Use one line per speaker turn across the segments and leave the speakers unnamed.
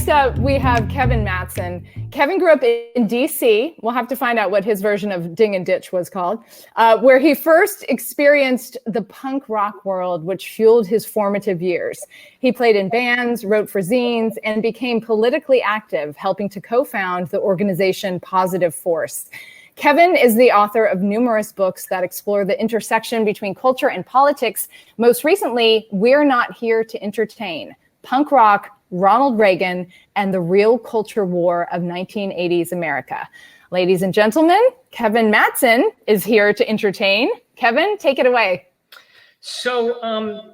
Next up, we have Kevin Mattson. Kevin grew up in DC. We'll have to find out what his version of Ding and Ditch was called, where he first experienced the punk rock world, which fueled his formative years. He played in bands, wrote for zines, and became politically active, helping to co-found the organization Positive Force. Kevin is the author of numerous books that explore the intersection between culture and politics. Most recently, We're Not Here to Entertain: Punk Rock, Ronald Reagan, and the Real Culture War of 1980s America. Ladies and gentlemen, Kevin Mattson is here to entertain. Kevin, take it away.
So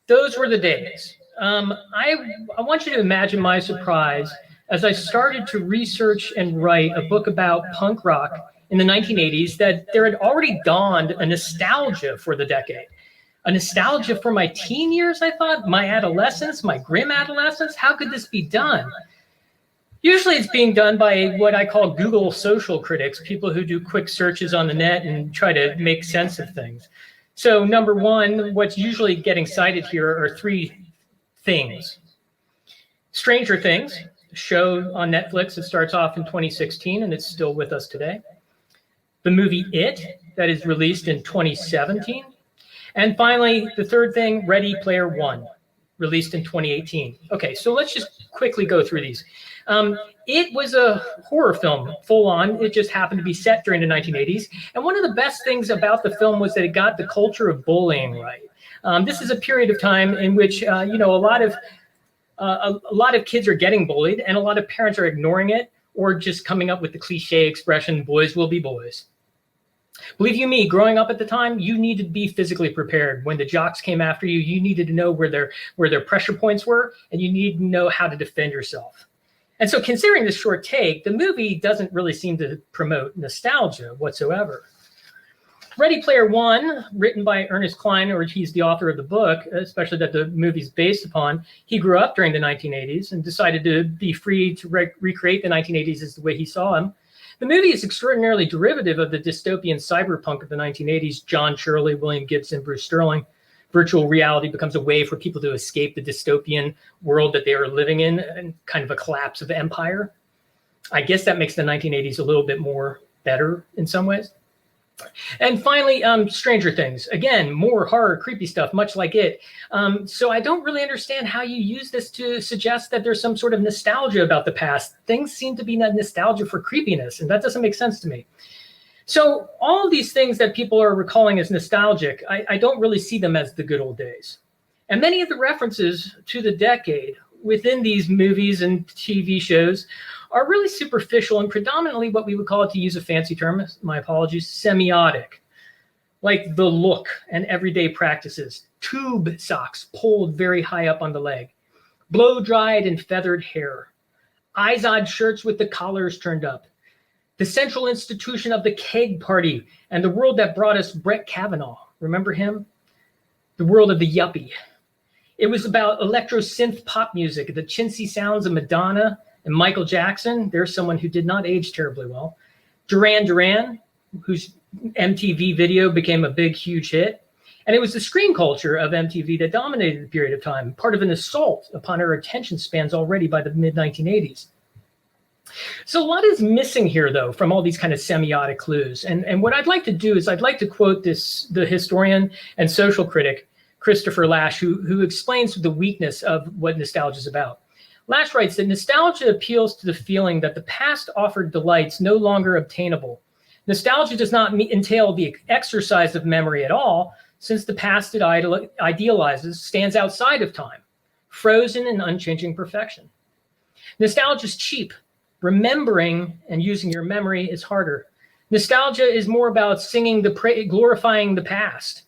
those were the days. I want you to imagine my surprise as I started to research and write a book about punk rock in the 1980s, that there had already dawned a nostalgia for the decade. A nostalgia for my teen years, I thought, my adolescence, my grim adolescence. How could this be done? Usually it's being done by what I call Google social critics, people who do quick searches on the net and try to make sense of things. So number one, what's usually getting cited here are three things. Stranger Things, a show on Netflix that starts off in 2016 and it's still with us today. The movie It, that is released in 2017. And finally, the third thing, Ready Player One, released in 2018. Okay, so let's just quickly go through these. It was a horror film, full on. It just happened to be set during the 1980s. And one of the best things about the film was that it got the culture of bullying right. This is a period of time in which, a lot of kids are getting bullied and a lot of parents are ignoring it or just coming up with the cliche expression, boys will be boys. Believe you me, growing up at the time, you needed to be physically prepared. When the jocks came after you, you needed to know where their pressure points were, and you needed to know how to defend yourself. And so considering this short take, the movie doesn't really seem to promote nostalgia whatsoever. Ready Player One, written by Ernest Cline, or he's the author of the book, especially that the movie's based upon. He grew up during the 1980s and decided to be free to recreate the 1980s as the way he saw them. The movie is extraordinarily derivative of the dystopian cyberpunk of the 1980s, John Shirley, William Gibson, Bruce Sterling. Virtual reality becomes a way for people to escape the dystopian world that they are living in, and kind of a collapse of empire. I guess that makes the 1980s a little bit more better in some ways. And finally, Stranger Things. Again, more horror, creepy stuff, much like It. So I don't really understand how you use this to suggest that there's some sort of nostalgia about the past. Things seem to be nostalgia for creepiness, and that doesn't make sense to me. So all of these things that people are recalling as nostalgic, I don't really see them as the good old days. And many of the references to the decade within these movies and TV shows are really superficial and predominantly what we would call it, to use a fancy term, my apologies, semiotic. Like the look and everyday practices, tube socks pulled very high up on the leg, blow-dried and feathered hair, Izod shirts with the collars turned up, the central institution of the keg party, and the world that brought us Brett Kavanaugh. Remember him? The world of the yuppie. It was about electro-synth pop music, the chintzy sounds of Madonna and Michael Jackson. There's someone who did not age terribly well. Duran Duran, whose MTV video became a big, huge hit. And it was the screen culture of MTV that dominated the period of time, part of an assault upon our attention spans already by the mid-1980s. So a lot is missing here, though, from all these kind of semiotic clues. And what I'd like to do is I'd like to quote the historian and social critic, Christopher Lasch, who explains the weakness of what nostalgia is about. Lasch writes that nostalgia appeals to the feeling that the past offered delights no longer obtainable. Nostalgia does not entail the exercise of memory at all, since the past it idealizes stands outside of time, frozen in unchanging perfection. Nostalgia is cheap. Remembering and using your memory is harder. Nostalgia is more about singing glorifying the past.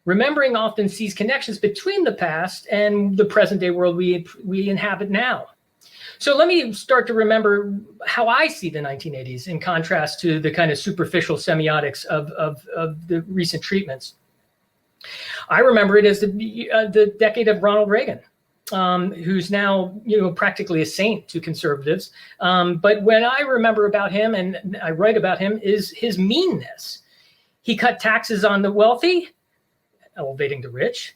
Remembering often sees connections between the past and the present day world we inhabit now. So let me start to remember how I see the 1980s in contrast to the kind of superficial semiotics of the recent treatments. I remember it as the decade of Ronald Reagan, who's now practically a saint to conservatives. But when I remember about him and I write about him is his meanness. He cut taxes on the wealthy, elevating the rich,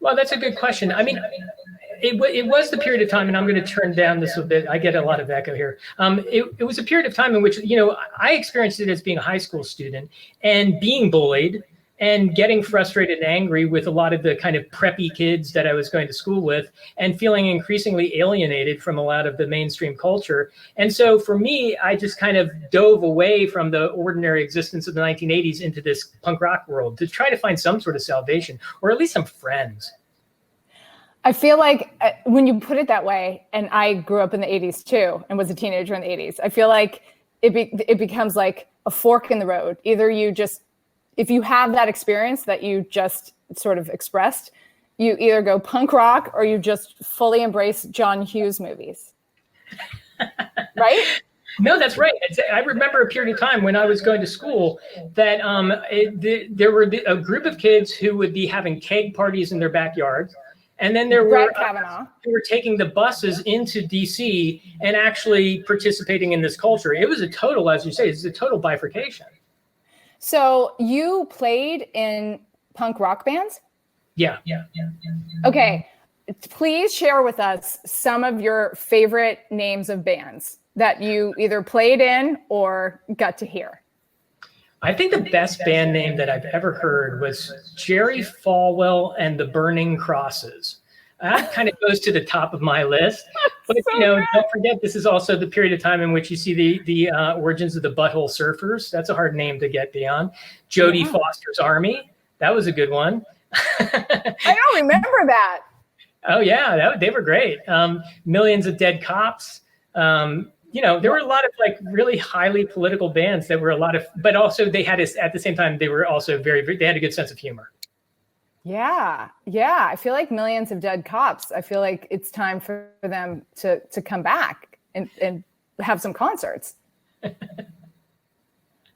Well, that's a good question. I mean, it was the period of time, and I'm going to turn down this a bit. I get a lot of echo here. It was a period of time in which, I experienced it as being a high school student and being bullied and getting frustrated and angry with a lot of the kind of preppy kids that I was going to school with, and feeling increasingly alienated from a lot of the mainstream culture. And so for me, I just kind of dove away from the ordinary existence of the 1980s into this punk rock world to try to find some sort of salvation, or at least some friends.
I feel like when you put it that way, and I grew up in the 80s too, and was a teenager in the 80s, I feel like it becomes like a fork in the road. Either you just, if you have that experience that you just sort of expressed, you either go punk rock or you just fully embrace John Hughes movies. Right?
No, that's right. I remember a period of time when I was going to school that there were a group of kids who would be having keg parties in their backyards. And then there were who were taking the buses into DC and actually participating in this culture. It was a total, as you say, it's a total bifurcation.
So you played in punk rock bands?
Yeah.
Okay. Please share with us some of your favorite names of bands that you either played in or got to hear.
I think the best band name that I've ever heard was Jerry Falwell and the Burning Crosses. That kind of goes to the top of my list. But, don't forget, this is also the period of time in which you see the origins of the Butthole Surfers. That's a hard name to get beyond. Jodie Foster's Army. That was a good one.
I don't remember that.
Oh, yeah. They were great. Millions of Dead Cops. There were a lot of like really highly political bands that were but also they had at the same time, they were also they had a good sense of humor.
Yeah. I feel like Millions of Dead Cops. I feel like it's time for them to come back and have some concerts.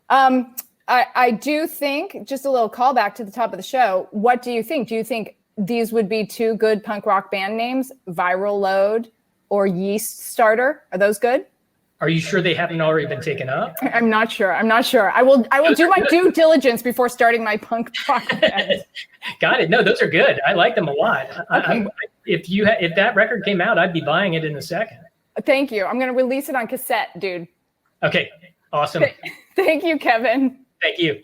I do think, just a little callback to the top of the show, what do you think? Do you think these would be two good punk rock band names, Viral Load or Yeast Starter? Are those good?
Are you sure they haven't already been taken up?
I'm not sure. I will do my due diligence before starting my punk rock band.
Got it. No, those are good. I like them a lot.
Okay.
If that record came out, I'd be buying it in a second.
Thank you. I'm going to release it on cassette, dude.
Okay. Awesome.
Thank you, Kevin.
Thank you.